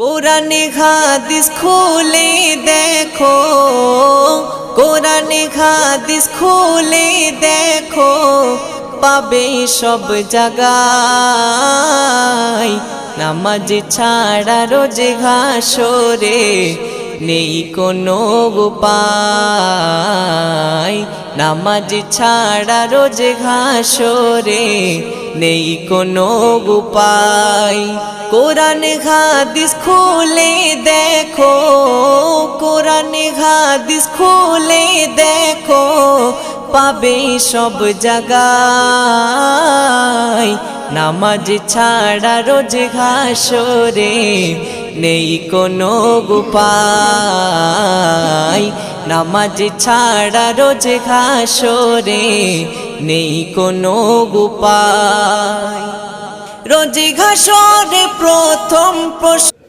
কোরআনে হাদিস খুলে দেখো, কোরআনে হাদিস খুলে দেখো, পাবে সব জায়গায়। নামাজ ছাড়া রোজে হাসরে নেই কোনো উপায়। নামাজ ছাড়া রোজে হাসরে নেই কোনো উপায়। কোরআন হাদিস খুলে দেখো, কোরআন হাদিস খুলে দেখো, পাবে সব জায়গায়। নামাজ ছাড়া রোজ হাসরে নেই কোনো উপায়। নামাজ ছাড়া রোজ হাসরে নেই কোনো উপায়। রোজ হাসরে প্রথম প্রশ্ন